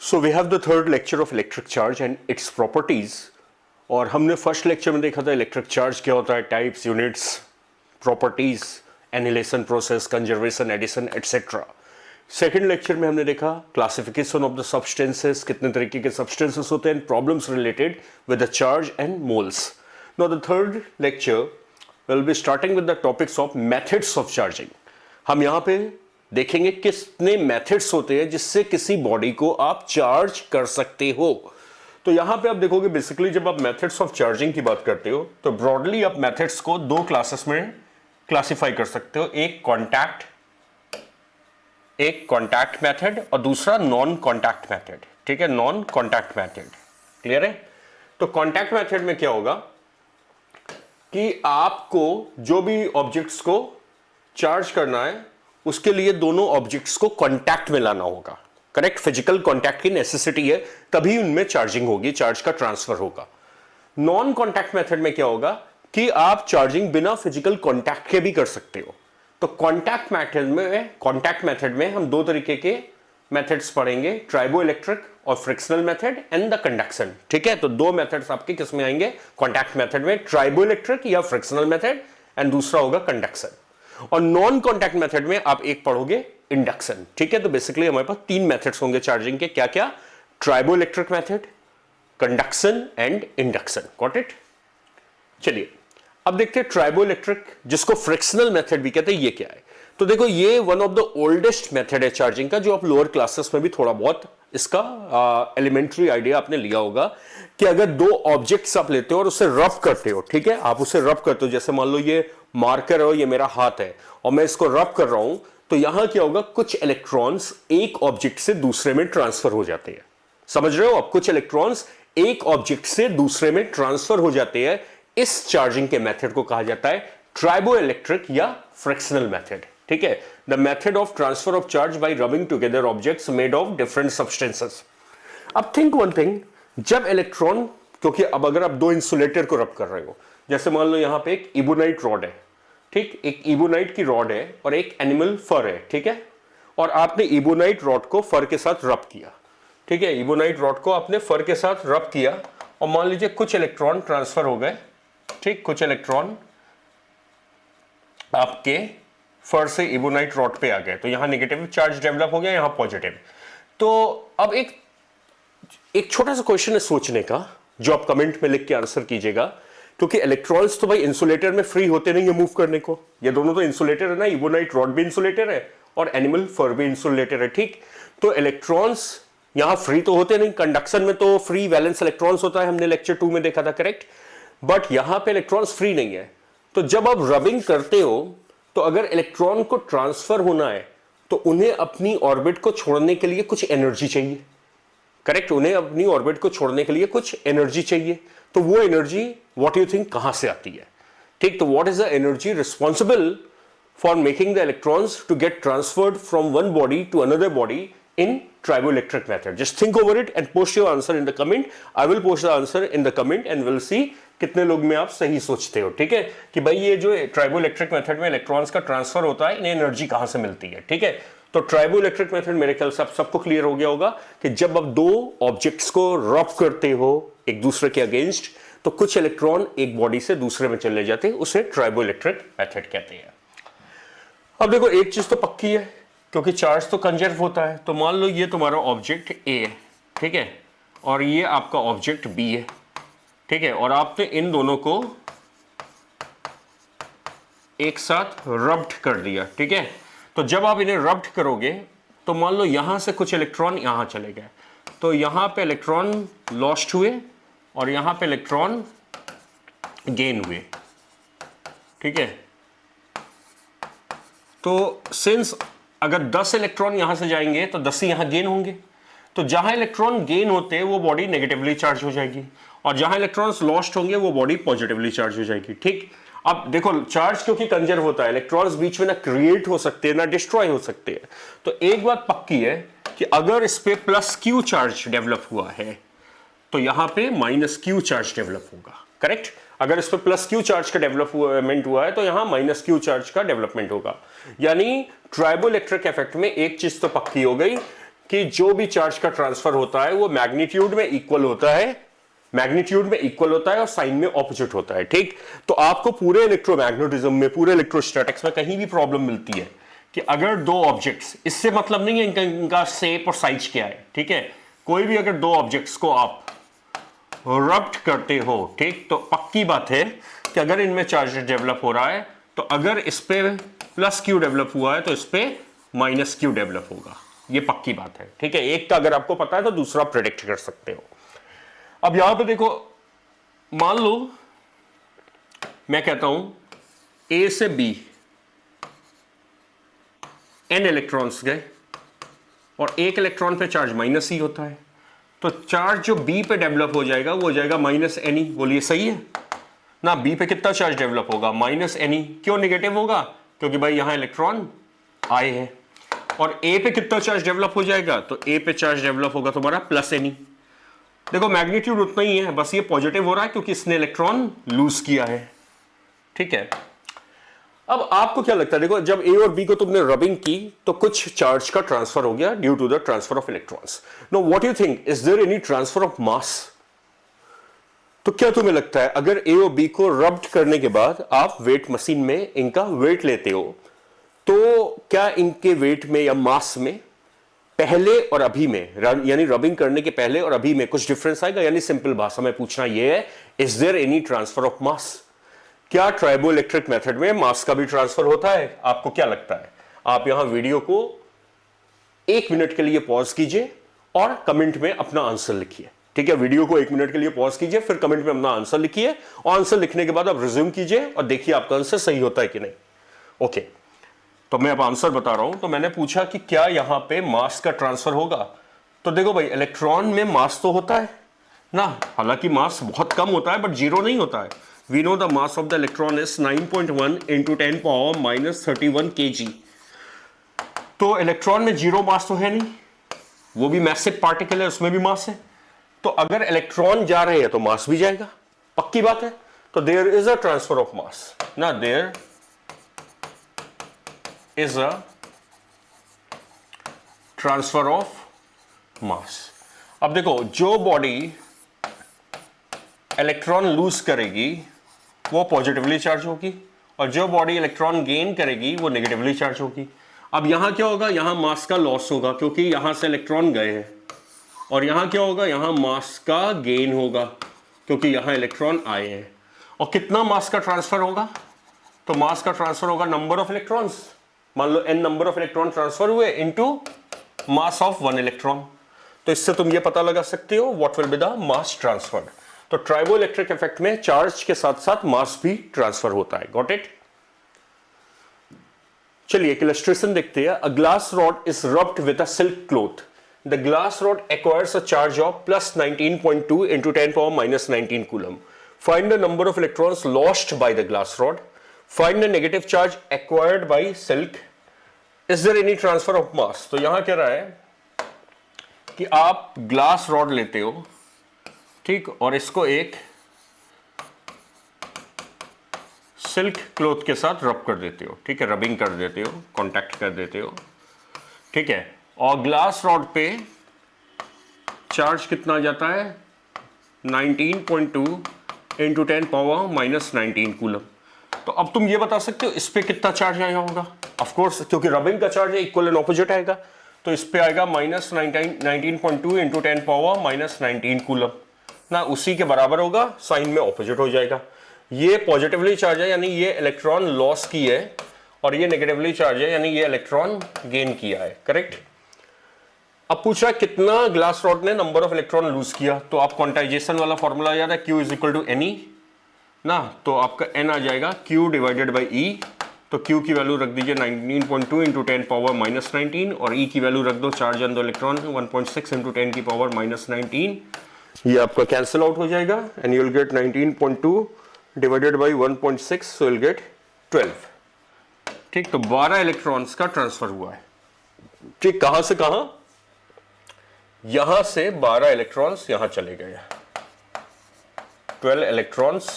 So we have the third lecture of electric charge and its properties. और हमने first lecture में देखा था इलेक्ट्रिक चार्ज क्या होता है, types, units, properties, annihilation process, conservation, addition etcetera. Second lecture में हमने देखा क्लासिफिकेशन ऑफ द सब्सटेंसेस, कितने तरीके के सब्सटेंसेस होते हैं, problems related with the charge and moles. Now the third lecture will be starting with the topics of methods of charging. हम यहाँ पे देखेंगे कितने मेथड्स होते हैं जिससे किसी बॉडी को आप चार्ज कर सकते हो. तो यहां पे आप देखोगे बेसिकली जब आप मेथड्स ऑफ चार्जिंग की बात करते हो तो ब्रॉडली आप मेथड्स को दो क्लासेस में क्लासिफाई कर सकते हो. एक कॉन्टैक्ट मेथड और दूसरा नॉन कॉन्टैक्ट मेथड. ठीक है, नॉन कॉन्टैक्ट मेथड. क्लियर है? तो कॉन्टैक्ट मेथड में क्या होगा कि आपको जो भी ऑब्जेक्ट्स को चार्ज करना है उसके लिए दोनों ऑब्जेक्ट्स को कांटेक्ट में लाना होगा. करेक्ट, फिजिकल कांटेक्ट की नेसेसिटी है, तभी उनमें चार्जिंग होगी, चार्ज का ट्रांसफर होगा. नॉन कांटेक्ट मेथड में क्या होगा कि आप चार्जिंग बिना फिजिकल कांटेक्ट के भी कर सकते हो. तो कांटेक्ट मेथड में हम दो तरीके के मेथड्स पढ़ेंगे, ट्राइबो इलेक्ट्रिक और frictional method and the conduction. ठीक है, तो दो मेथड्स आपके किस में आएंगे कांटेक्ट मेथड में, ट्राइबो इलेक्ट्रिक या फ्रिक्शनल मेथड, एंड दूसरा होगा कंडक्शन. और नॉन कॉन्टैक्ट मेथड में आप एक पढ़ोगे इंडक्शन. ठीक है, तो बेसिकली हमारे पास तीन मेथड्स होंगे चार्जिंग के. क्या क्या? Tribo electric method, conduction and induction. Got it? चलिए अब देखते हैं ट्राइबो इलेक्ट्रिक, जिसको फ्रिक्शनल मेथड भी कहते हैं, ये क्या है. तो देखो ये one of the oldest method है चार्जिंग का, जो आप लोअर क्लासेस में भी थोड़ा बहुत इसका एलिमेंट्री आइडिया आपने लिया होगा कि अगर दो ऑब्जेक्ट्स आप लेते हो और उसे रब करते हो. ठीक है, आप उसे रब करते हो, जैसे मान लो ये मार्कर है, ये मेरा हाथ है और मैं इसको रब कर रहा हूं, तो यहां क्या होगा, कुछ इलेक्ट्रॉन्स एक ऑब्जेक्ट से दूसरे में ट्रांसफर हो जाते हैं. समझ रहे हो आप? कुछ इलेक्ट्रॉन्स एक ऑब्जेक्ट से दूसरे में ट्रांसफर हो जाते हैं. इस चार्जिंग के मेथड को कहा जाता है ट्राइबो इलेक्ट्रिक या फ्रिक्शनल मेथड. ठीक है, the method of transfer of charge by rubbing together objects made of different substances. अब थिंक वन थिंग, जब इलेक्ट्रॉन, क्योंकि अब अगर आप दो इंसुलेटर को रब कर रहे हो, जैसे मान लो यहां पे एक इबोनाइट रॉड है. ठीक, एक इबोनाइट की रॉड है और एक एनिमल फर है. ठीक है, और आपने इबोनाइट रॉड को फर के साथ रब किया. ठीक है, इबोनाइट रॉड को आपने फर के साथ रब किया और मान लीजिए कुछ इलेक्ट्रॉन ट्रांसफर हो गए. ठीक, कुछ इलेक्ट्रॉन आपके फर से इबोनाइट रॉड पे आ गए, तो यहां नेगेटिव चार्ज डेवलप हो गया, यहां पॉजिटिव. तो अब एक छोटा सा क्वेश्चन है सोचने का, जो आप कमेंट में लिख के आंसर कीजिएगा, क्योंकि इलेक्ट्रॉन्स तो भाई इंसुलेटर में फ्री होते नहीं है मूव करने को. ये दोनों तो इंसुलेटर है ना, इबोनाइट रॉड भी इंसुलेटर है और एनिमल फर भी इंसुलेटर है. ठीक, तो इलेक्ट्रॉन्स यहां फ्री तो होते नहीं. कंडक्शन में तो फ्री वैलेंस इलेक्ट्रॉन्स होता है, हमने लेक्चर 2 में देखा था. करेक्ट, बट यहां पे इलेक्ट्रॉन्स फ्री नहीं है. तो जब आप रबिंग करते हो तो अगर इलेक्ट्रॉन को ट्रांसफर होना है तो उन्हें अपनी ऑर्बिट को छोड़ने के लिए कुछ एनर्जी चाहिए. करेक्ट, उन्हें अपनी ऑर्बिट को छोड़ने के लिए कुछ एनर्जी चाहिए. तो वो एनर्जी व्हाट यू थिंक कहां से आती है? ठीक, तो what is the energy responsible for making the electrons to get transferred from one body to another body in triboelectric method? Just think over it and post your answer in the comment. I will post the answer in the comment and we'll see कितने लोग में आप सही सोचते हो. ठीक है, कि भाई ये जो ट्राइबोइलेक्ट्रिक मेथड में इलेक्ट्रॉन्स का ट्रांसफर होता है, इन्हें एनर्जी कहां से मिलती है. ठीक है, तो ट्राइबोइलेक्ट्रिक मेथड मेरे ख्याल से सबको क्लियर हो गया होगा कि जब आप दो ऑब्जेक्ट्स को रब करते हो एक दूसरे के अगेंस्ट, तो कुछ इलेक्ट्रॉन एक बॉडी से दूसरे में चले जाते हैं, उसे ट्राइबोइलेक्ट्रिक मेथड कहते हैं. अब देखो एक चीज तो पक्की है, क्योंकि चार्ज तो कंजर्व होता है. तो मान लो ये तुम्हारा ऑब्जेक्ट ए है. ठीक है, और ये आपका ऑब्जेक्ट बी है. ठीक है, और आपने इन दोनों को एक साथ रब्ड कर दिया. ठीक है, तो जब आप इन्हें रब्ड करोगे तो मान लो यहां से कुछ इलेक्ट्रॉन यहां चले गए, तो यहां पे इलेक्ट्रॉन लॉस्ट हुए और यहां पे इलेक्ट्रॉन गेन हुए. ठीक है, तो सिंस अगर 10 इलेक्ट्रॉन यहां से जाएंगे तो 10 ही यहां गेन होंगे. तो जहां इलेक्ट्रॉन गेन होते हैं वो बॉडी नेगेटिवली चार्ज हो जाएगी और जहां इलेक्ट्रॉन्स लॉस्ट होंगे वो बॉडी पॉजिटिवली चार्ज हो जाएगी. ठीक, अब देखो चार्ज क्योंकि कंजर्व होता है, इलेक्ट्रॉन्स बीच में ना क्रिएट हो सकते हैं ना डिस्ट्रॉय हो सकते हैं. तो एक बात पक्की है कि अगर इस पे प्लस क्यू चार्ज डेवलप हुआ है तो यहां पे माइनस क्यू चार्ज डेवलप होगा. करेक्ट, अगर इस पर प्लस क्यू चार्ज का डेवलपमेंट हुआ है तो यहां माइनस क्यू चार्ज का डेवलपमेंट होगा. यानी ट्राइबोइलेक्ट्रिक इफेक्ट में एक चीज तो पक्की हो गई कि जो भी चार्ज का ट्रांसफर होता है वो मैग्नीट्यूड में इक्वल होता है, और साइन में ऑपोजिट होता है। ठीक, तो आपको पूरे इलेक्ट्रोमैग्नेटिज्म में, पूरे इलेक्ट्रोस्टैटिक्स में कहीं भी प्रॉब्लम मिलती है कि अगर दो ऑब्जेक्ट्स, इससे मतलब नहीं है इनका शेप और साइज क्या है, ठीक है, कोई भी अगर दो ऑब्जेक्ट्स को आप रब्ट करते हो, ठीक, तो पक्की बात है कि अगर इनमें चार्ज डेवलप हो रहा है तो अगर इस पे प्लस क्यू डेवलप हुआ है तो इस पे माइनस क्यू डेवलप होगा, ये पक्की बात है। ठीक है, एक का अगर आपको पता है तो दूसरा प्रेडिक्ट कर सकते हो। अब यहां पे देखो, मान लो मैं कहता हूं ए से बी n इलेक्ट्रॉन्स गए और एक इलेक्ट्रॉन पे चार्ज माइनस ही होता है, तो चार्ज जो बी पे डेवलप हो जाएगा वो हो जाएगा माइनस एन ई। बोलिए सही है ना? बी पे कितना चार्ज डेवलप होगा? Minus N E. क्यों नेगेटिव होगा? क्योंकि भाई यहां इलेक्ट्रॉन आए हैं। और ए पे कितना चार्ज डेवलप हो जाएगा? तो ए पे चार्ज डेवलप होगा तुम्हारा प्लस एन ई। देखो मैग्नीट्यूड उतना ही है, बस ये पॉजिटिव हो रहा है क्योंकि इसने इलेक्ट्रॉन लूज किया है। ठीक है, अब आपको क्या लगता है, देखो जब ए और बी को तुमने रबिंग की तो कुछ चार्ज का ट्रांसफर हो गया due to the transfer of electrons. No what you think, is there any transfer of mass? तो क्या तुम्हें लगता है अगर ए और बी को रब्ड करने के बाद आप वेट मशीन में इनका वेट लेते हो तो क्या इनके वेट में या मास में पहले और अभी में, यानी रबिंग करने के पहले और अभी में कुछ डिफरेंस आएगा? यानी सिंपल भाषा में पूछना यह है, is there any transfer of mass? क्या ट्राइबो इलेक्ट्रिक मेथड में मास का भी ट्रांसफर होता है? आपको क्या लगता है? आप यहां वीडियो को 1 मिनट के लिए पॉज कीजिए और कमेंट में अपना आंसर लिखिए। ठीक है, वीडियो को 1 मिनट के लिए पॉज कीजिए, फिर कमेंट में अपना आंसर लिखिए और आंसर लिखने के बाद आप रिज्यूम कीजिए और देखिए आपका आंसर सही होता है कि नहीं। ओके, तो मैं अब आंसर बता रहा हूं। तो मैंने पूछा कि क्या यहां पे मास का ट्रांसफर होगा? तो देखो भाई, इलेक्ट्रॉन में मास तो होता है ना, हालांकि मास बहुत कम होता है बट जीरो नहीं होता है। We know the mass of the electron is 9.1 into 10 power minus 31 kg। तो इलेक्ट्रॉन में जीरो मास तो है नहीं, वो भी मैसिव पार्टिकल है, उसमें भी मास है। तो अगर इलेक्ट्रॉन जा रहे हैं तो मास भी जाएगा, पक्की बात है। तो there is a transfer of mass ना, there is a transfer of mass. अब देखो, जो बॉडी इलेक्ट्रॉन लूज करेगी वो पॉजिटिवली चार्ज होगी और जो बॉडी इलेक्ट्रॉन गेन करेगी वो नेगेटिवली चार्ज होगी। अब यहां क्या होगा? यहां मास का लॉस होगा क्योंकि यहां से इलेक्ट्रॉन गए हैं, और यहां क्या होगा? यहां मास का गेन होगा क्योंकि यहां इलेक्ट्रॉन आए हैं। और कितना मास का ट्रांसफर होगा? तो मास का ट्रांसफर होगा नंबर ऑफ इलेक्ट्रॉन्स। मान लो n number of electron transfer हुए इनटू मास ऑफ 1 इलेक्ट्रॉन। तो इससे तुम ये पता लगा सकते हो what will be the mass transfer. तो ट्राइबो इलेक्ट्रिक इफेक्ट में चार्ज के साथ साथ मास भी ट्रांसफर होता है। Got it? चलिए एक इलस्ट्रेशन देखते हैं। A glass rod is rubbed with a silk cloth. The glass rod acquires a charge of plus 19.2 into 10 power minus 19 coulomb. Find the number of electrons lost by the glass rod. Find the negative charge acquired by silk. Is there any transfer of mass? तो यहां कह रहा है कि आप glass rod लेते हो, ठीक, और इसको एक सिल्क क्लॉथ के साथ रब कर देते हो, ठीक है, रबिंग कर देते हो, कांटेक्ट कर देते हो, ठीक है, और ग्लास रॉड पे चार्ज कितना जाता है? 19.2 into 10 power minus 19 कूलम। तो अब तुम ये बता सकते हो इस पे कितना चार्ज आया होगा? ऑफ कोर्स क्योंकि रबिंग का चार्ज है, इक्वल एंड ऑपोजिट आएगा, तो इस पे आएगा minus 19.2 into 10 power minus 19 coulomb ना, उसी के बराबर होगा, साइन में ऑपोजिट हो जाएगा। ये पॉजिटिवली चार्ज है यानी ये इलेक्ट्रॉन लॉस की है, और ये नेगेटिवली चार्ज है यानी ये इलेक्ट्रॉन गेन किया है। करेक्ट? अब पूछ रहा है कितना ग्लास रॉड ने नंबर ऑफ इलेक्ट्रॉन लूज किया। तो आप क्वांटाइजेशन वाला फॉर्मूला याद है, Q is equal to N E ना, तो आपका n आ जाएगा Q डिवाइडेड बाई E। तो Q की वैल्यू रख दीजिए 19.2 into 10 पावर माइनस 19, और E की वैल्यू रख दो charge on the electron 1.6 into 10 की पावर माइनस 19। ये आपका कैंसिल आउट हो जाएगा and you will get 19.2 divided by 1.6, so will get 12। ठीक, तो 12 इलेक्ट्रॉन्स का ट्रांसफर हुआ है। ठीक, कहां से कहां? यहां से 12 इलेक्ट्रॉन्स यहां चले गए, 12 इलेक्ट्रॉन्स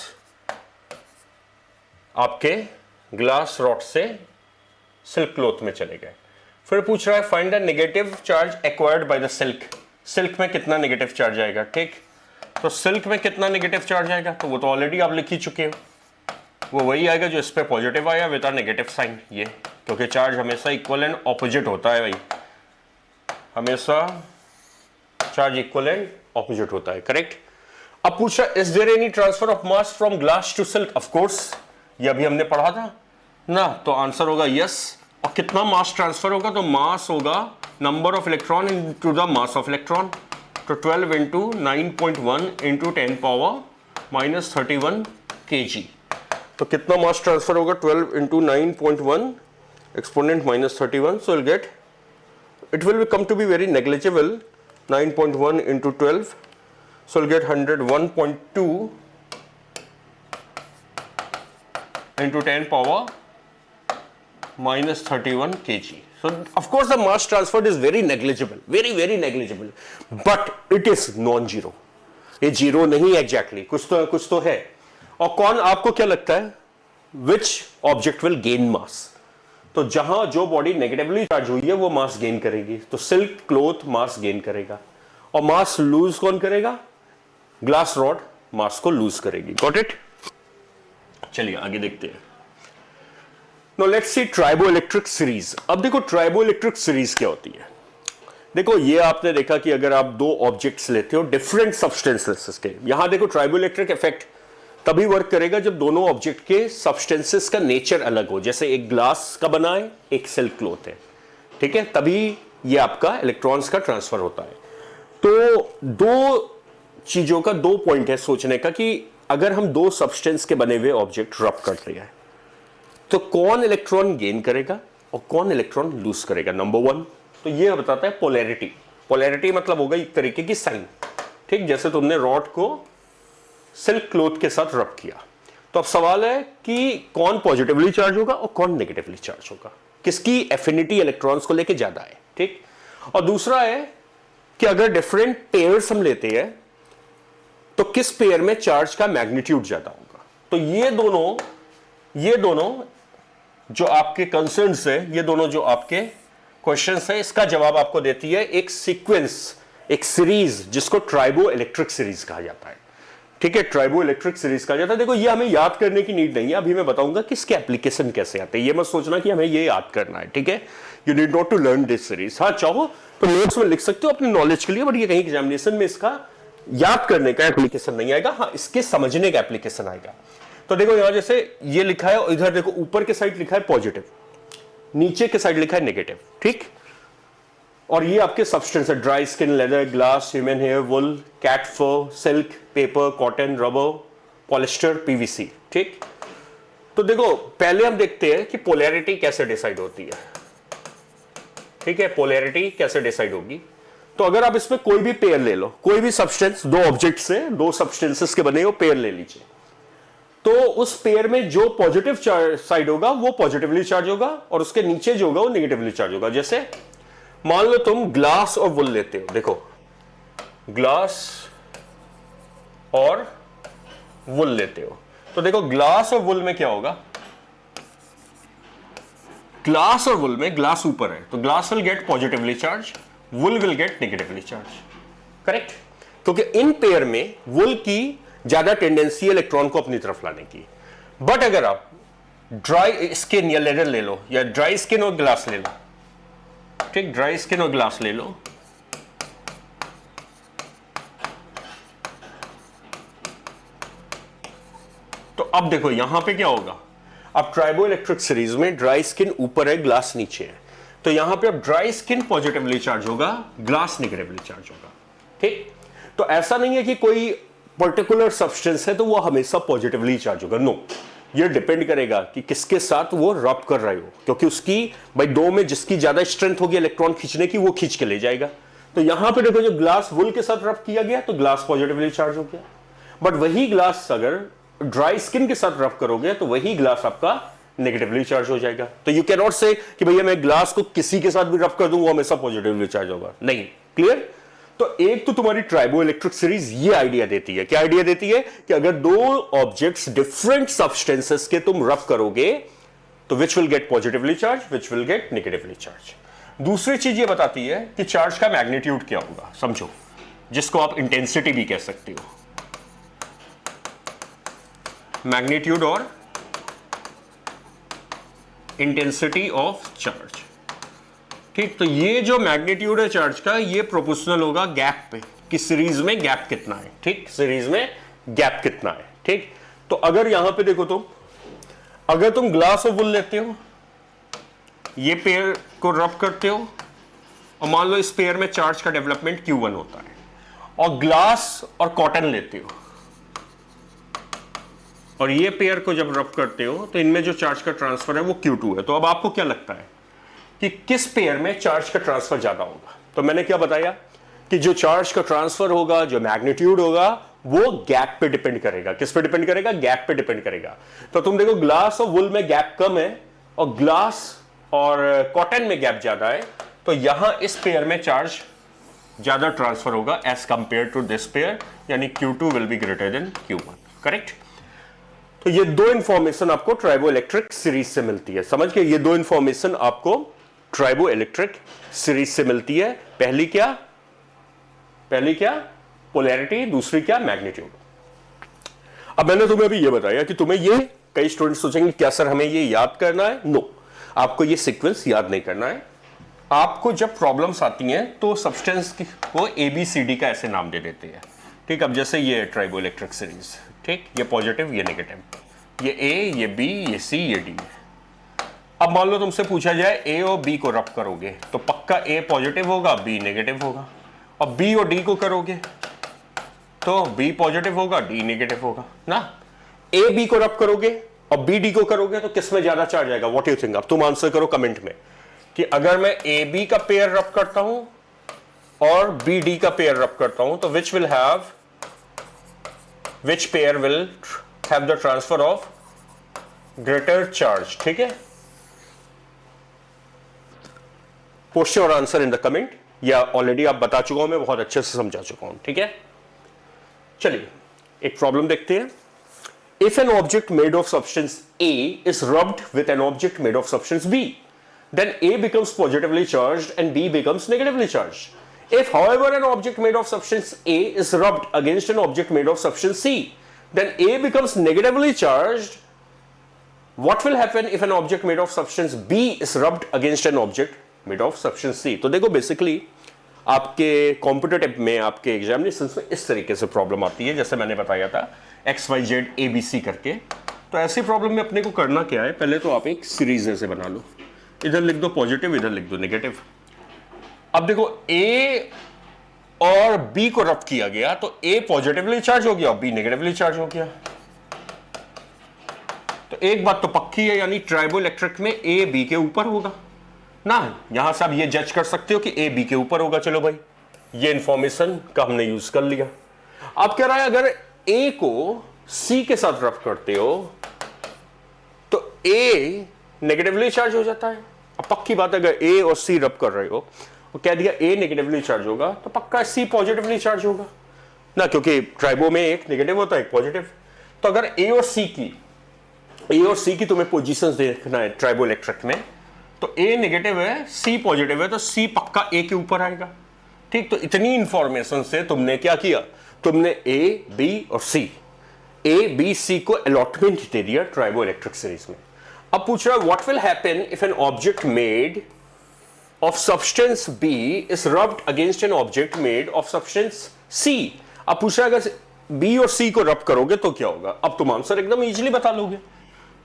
आपके ग्लास रॉड से सिल्क क्लॉथ में चले गए। फिर पूछ रहा है find the negative charge acquired by the silk. Silk में कितना नेगेटिव चार्ज आएगा, ठीक। तो सिल्क में कितना नेगेटिव चार्ज आएगा, तो वो तो ऑलरेडी आप लिख ही चुके हो, वो वही आएगा जो इस पे पॉजिटिव आया विद अ नेगेटिव साइन, ये, क्योंकि चार्ज हमेशा इक्वल एंड ऑपोजिट होता है भाई, हमेशा चार्ज इक्वल एंड ऑपोजिट होता है, करेक्ट। अब पूछा is there any transfer of mass from glass to silk, of course, ये अभी हमने पढ़ा था ना, तो आंसर होगा यस। और कितना मास ट्रांसफर होगा, तो मास होगा number of electron into the mass of electron, तो 12 इंटू 9.1 इंटू 10 पावर -31 kg। तो कितना मास ट्रांसफर होगा, 12 into 9.1 exponent -31, so will get, it will come to be very negligible, 9.1 into 12, so we'll get 101.2 into 10 power -31 kg. So of course the mass transferred is very negligible, very negligible, but it is non-zero. ये zero नहीं exactly, कुछ तो है। और कौन, आपको क्या लगता है which object will gain mass? तो जहां जो बॉडी नेगेटिवली चार्ज हुई है वो मास गेन करेगी, तो सिल्क क्लॉथ मास गेन करेगा, और मास लूज कौन करेगा, ग्लास रॉड मास को लूज करेगी। Got it. चलिए आगे देखते हैं। No let's see triboelectric series. अब देखो ट्राइबो इलेक्ट्रिक सीरीज क्या होती है। देखो ये आपने देखा कि अगर आप दो ऑब्जेक्ट्स लेते हो डिफरेंट सब्सटेंसेस के, यहां देखो ट्राइबो इलेक्ट्रिक इफेक्ट तभी वर्क करेगा जब दोनों ऑब्जेक्ट के सब्सटेंसेस का नेचर अलग हो, जैसे एक ग्लास का बना है एक सिल्क क्लॉथ है, ठीक है, तभी ये आपका इलेक्ट्रॉन्स का ट्रांसफर होता है। तो दो चीजों का दो पॉइंट है सोचने का कि अगर हम दो सब्सटेंस के बने हुए ऑब्जेक्ट रब करते हैं तो कौन इलेक्ट्रॉन गेन करेगा और कौन इलेक्ट्रॉन लूज करेगा, नंबर वन। तो ये बताता है पोलैरिटी। पोलैरिटी मतलब होगा एक तरीके की साइन, ठीक, जैसे तुमने रॉड को सिल्क क्लॉथ के साथ रब किया, तो अब सवाल है कि कौन पॉजिटिवली चार्ज होगा और कौन नेगेटिवली चार्ज होगा, किसकी एफिनिटी इलेक्ट्रॉन्स को लेके ज्यादा है, ठीक। और दूसरा है कि अगर डिफरेंट पेयर्स हम लेते हैं तो किस पेयर में चार्ज का मैग्नीट्यूड ज्यादा होगा। तो ये दोनों जो आपके कंसर्न्स है, ये दोनों जो आपके क्वेश्चंस है, इसका जवाब आपको देती है एक सीक्वेंस, एक सीरीज जिसको ट्राइबो इलेक्ट्रिक सीरीज कहा जाता है, ठीक है, ट्राइबो इलेक्ट्रिक सीरीज कहा जाता है। देखो ये हमें याद करने की नीड नहीं है, अभी मैं बताऊंगा कि इसके एप्लीकेशन कैसे आते हैं, ये मत सोचना कि हमें ये याद करना है, ठीक है, you need not to learn this series. हाँ चाहो तो नोट्स में लिख सकते हो अपनी नॉलेज के लिए, बट ये कहीं एग्जामिनेशन में इसका याद करने का एप्लीकेशन नहीं आएगा, हाँ इसके समझने का एप्लीकेशन आएगा। तो देखो यहां जैसे ये लिखा है, इधर देखो ऊपर के साइड लिखा है पॉजिटिव, नीचे के साइड लिखा है नेगेटिव, ठीक। और ये आपके सब्सटेंस है, dry skin, leather, glass, human hair, wool, cat fur, silk, paper, cotton, rubber, polyester, PVC, ठीक। तो देखो पहले हम देखते हैं कि पोलैरिटी कैसे डिसाइड होती है, ठीक है, पोलैरिटी कैसे डिसाइड होगी। तो अगर आप इसमें कोई भी पेयर ले लो, कोई भी सब्सटेंस, दो ऑब्जेक्ट से दो सब्सटेंसेस के बने हो पेयर ले लीजिए, तो उस पेयर में जो पॉजिटिव साइड होगा वो पॉजिटिवली चार्ज होगा और उसके नीचे जो होगा वो नेगेटिवली चार्ज होगा। जैसे मान लो तुम ग्लास और वुल लेते हो, देखो ग्लास और वुल लेते हो, तो देखो ग्लास और वुल में क्या होगा, ग्लास और वुल में ग्लास ऊपर है तो glass will get positively charge, wool will get negatively charge, correct, क्योंकि इन पेयर में वुल की ज्यादा टेंडेंसी है इलेक्ट्रॉन को अपनी तरफ लाने की। बट अगर आप ड्राई स्किन या लेदर ले लो या ड्राई स्किन और ग्लास ले लो, ठीक, ड्राई स्किन और ग्लास ले लो, तो अब देखो यहां पे क्या होगा, अब ट्राइबो इलेक्ट्रिक सीरीज में ड्राई स्किन ऊपर है ग्लास नीचे है, तो यहां पे अब ड्राई स्किन पॉजिटिवली चार्ज होगा, ग्लास नेगेटिवली चार्ज होगा, ठीक। तो ऐसा नहीं है कि कोई पर्टिकुलर सब्सटेंस है तो वो हमेशा पॉजिटिवली चार्ज होगा, नो, ये डिपेंड करेगा कि किसके साथ वो रब कर रहे हो, क्योंकि उसकी भाई दो में जिसकी ज्यादा स्ट्रेंथ होगी इलेक्ट्रॉन खींचने की वो खींच के ले जाएगा। तो यहां पे देखो जो ग्लास वुल के साथ रब किया गया तो ग्लास पॉजिटिवली चार्ज हो गया, बट वही ग्लास अगर ड्राई स्किन के साथ रब करोगे तो वही ग्लास आपका नेगेटिवली चार्ज हो जाएगा। तो यू कैन नॉट से कि भैया मैं ग्लास को किसी के साथ भी रब कर दूं वो हमेशा पॉजिटिवली चार्ज होगा, नहीं, क्लियर। तो एक तो तुम्हारी ट्राइबो इलेक्ट्रिक सीरीज ये आइडिया देती है, क्या आइडिया देती है कि अगर दो ऑब्जेक्ट्स डिफरेंट सब्सटेंसेस के तुम रब करोगे तो which will get positively charge, which will get negatively charge. दूसरी चीज ये बताती है कि चार्ज का मैग्नीट्यूड क्या होगा, समझो, जिसको आप इंटेंसिटी भी कह सकते हो, मैग्नीट्यूड और इंटेंसिटी ऑफ चार्ज। ठीक, तो ये जो मैग्नीट्यूड है चार्ज का, ये प्रोपोर्शनल होगा गैप पे, कि सीरीज में गैप कितना है। ठीक, सीरीज में गैप कितना है। ठीक, तो अगर यहां पे देखो तुम, अगर तुम ग्लास और वुल लेते हो, ये पेयर को रब करते हो, और मान लो इस पेयर में चार्ज का डेवलपमेंट Q1 होता है, और ग्लास और कॉटन लेते हो, और ये पेयर को जब रब करते हो तो इनमें जो चार्ज का ट्रांसफर है वो Q2 है। तो अब आपको क्या लगता है कि किस पेयर में चार्ज का ट्रांसफर ज्यादा होगा? तो मैंने क्या बताया कि जो चार्ज का ट्रांसफर होगा, जो मैग्नीट्यूड होगा, वो गैप पे डिपेंड करेगा। किस पे डिपेंड करेगा? गैप पे डिपेंड करेगा। तो तुम देखो ग्लास और वुल में गैप कम है और ग्लास और कॉटन में गैप ज्यादा है, तो यहां इस पेयर में चार्ज ज्यादा ट्रांसफर होगा as compare to this pair, यानी Q2 will be greater than Q1। Correct? तो ये दो इंफॉर्मेशन आपको ट्राइबो इलेक्ट्रिक सीरीज से मिलती है। समझ के, ये दो इंफॉर्मेशन आपको ट्राइबो इलेक्ट्रिक सीरीज से मिलती है। पहली क्या? पोलैरिटी, दूसरी क्या? मैग्नीट्यूड। अब मैंने तुम्हें अभी ये बताया कि तुम्हें ये, कई स्टूडेंट सोचेंगे क्या सर हमें ये याद करना है? नो, आपको ये सीक्वेंस याद नहीं करना है। आपको जब प्रॉब्लम्स आती हैं तो सब्सटेंस को ABCD का ऐसे नाम दे देते हैं। ठीक, अब जैसे ये ट्राइबो इलेक्ट्रिक सीरीज, ठीक, ये पॉजिटिव, ये नेगेटिव, ये A, ये B, ये C, ये D। अब मान लो तुमसे पूछा जाए A और B को रब करोगे तो पक्का A पॉजिटिव होगा, B नेगेटिव होगा, और B और D को करोगे तो B पॉजिटिव होगा, D नेगेटिव होगा ना। A B को रब करोगे और B D को करोगे तो किस में ज्यादा चार्ज आएगा? What you think? अब तुम आंसर करो कमेंट में कि अगर मैं A B का पेयर रब करता हूं और B D का पेयर रब करता हूं तो which pair will have the transfer of greater charge? ठीक है, post your answer in the comment, या ऑलरेडी आप बता चुका हूं, मैं बहुत अच्छे से समझा चुका हूं। ठीक है, चलिए एक प्रॉब्लम देखते हैं। If an object made of substance A is rubbed with an object made of substance B, then A becomes positively charged and B becomes negatively charged. If, however, an object made of substance A is rubbed against an object made of substance C, then A becomes negatively charged. What will happen if an object made of substance B is rubbed against an object made of substance C? तो देखो basically आपके competitive में, आपके examinations में इस तरीके से problem आती है, जैसे मैंने बताया था XYZ ABC करके। तो ऐसी प्रॉब्लम में अपने को करना क्या है, पहले तो आप एक सीरीज ऐसे बना लो, इधर लिख दो पॉजिटिव, इधर लिख दो नेगेटिव। अब देखो A और B को रब किया गया तो A पॉजिटिवली चार्ज हो गया और B नेगेटिवली चार्ज हो गया। तो एक बात तो पक्की है, यानी ट्राइबो इलेक्ट्रिक में A B के ऊपर होगा ना। यहां से आप ये जज कर सकते हो कि A B के ऊपर होगा। चलो भाई, ये इंफॉर्मेशन का हमने यूज कर लिया। अब कह रहा है अगर A को C के साथ रब करते हो तो A नेगेटिवली चार्ज हो जाता है। अब पक्की बात, अगर A और C रब कर रहे हो और कह दिया A नेगेटिवली चार्ज होगा तो पक्का C पॉजिटिवली चार्ज होगा ना, क्योंकि ट्राइबो में एक नेगेटिव होता है एक पॉजिटिव। तो अगर A और C की तुम्हें पोजीशंस देखना है ट्राइबो इलेक्ट्रिक में, तो A नेगेटिव है, C पॉजिटिव है, तो C पक्का A के ऊपर आएगा। ठीक, तो इतनी इंफॉर्मेशन से तुमने क्या किया, तुमने A B और A B C को अलॉटमेंट दे दिया ट्राइबो इलेक्ट्रिक सीरीज में। अब पूछ रहा है what will happen if an object made of substance B is rubbed against an object made of substance C। अब पूछ रहा है अगर B और C को रब करोगे तो क्या होगा? अब तुम आंसर एकदम इजीली बता लोगे।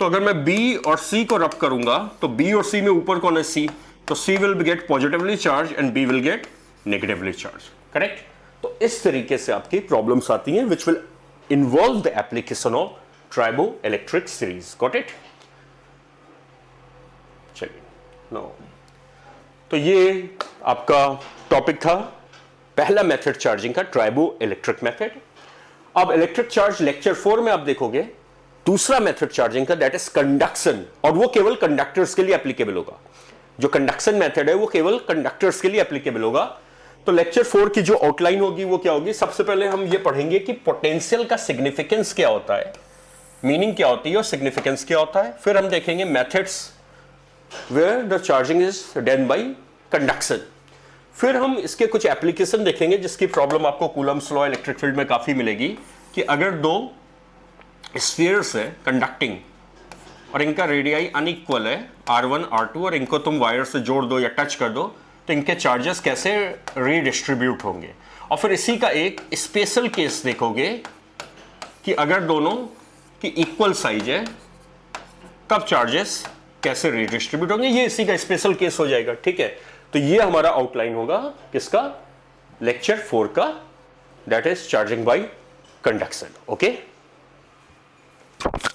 तो अगर मैं B और C को रब करूंगा तो B और C में ऊपर कौन है? C। तो C will get positively charge and B will get negatively charge. Correct? तो इस तरीके से आपकी प्रॉब्लम्स आती हैं which will involve the application of tribo electric series. Got it? चलिए, नो, तो ये आपका टॉपिक था पहला मेथड चार्जिंग का, ट्राइबो इलेक्ट्रिक मेथड। अब इलेक्ट्रिक चार्ज लेक्चर 4 में आप देखोगे दूसरा मेथड चार्जिंग का, दैट इज कंडक्शन, और वो केवल कंडक्टर्स के लिए एप्लीकेबल होगा। जो कंडक्शन मेथड है वो केवल कंडक्टर्स के लिए एप्लीकेबल होगा। तो लेक्चर 4 की जो आउटलाइन होगी वो क्या होगी? सबसे पहले हम ये पढ़ेंगे कि पोटेंशियल का सिग्निफिकेंस क्या होता है, मीनिंग क्या होती है और सिग्निफिकेंस क्या होता है। फिर हम देखेंगे methods where the charging is done by conduction. फिर हम इसके कुछ एप्लीकेशन देखेंगे जिसकी प्रॉब्लम आपको कूलम्स लॉ इलेक्ट्रिक फील्ड में काफी मिलेगी, कि अगर दो स्फीयर्स है कंडक्टिंग और इनका रेडियाई अनइक्वल है R1 R2 और इनको तुम वायर से जोड़ दो या टच कर दो तो इनके चार्जेस कैसे रीडिस्ट्रीब्यूट होंगे। और फिर इसी का एक स्पेशल केस देखोगे कि अगर दोनों की इक्वल साइज है तब चार्जेस कैसे रीडिस्ट्रीब्यूट होंगे, ये इसी का स्पेशल केस हो जाएगा। ठीक है, तो ये हमारा आउटलाइन होगा किसका, लेक्चर 4 का, that is charging by conduction. Okay.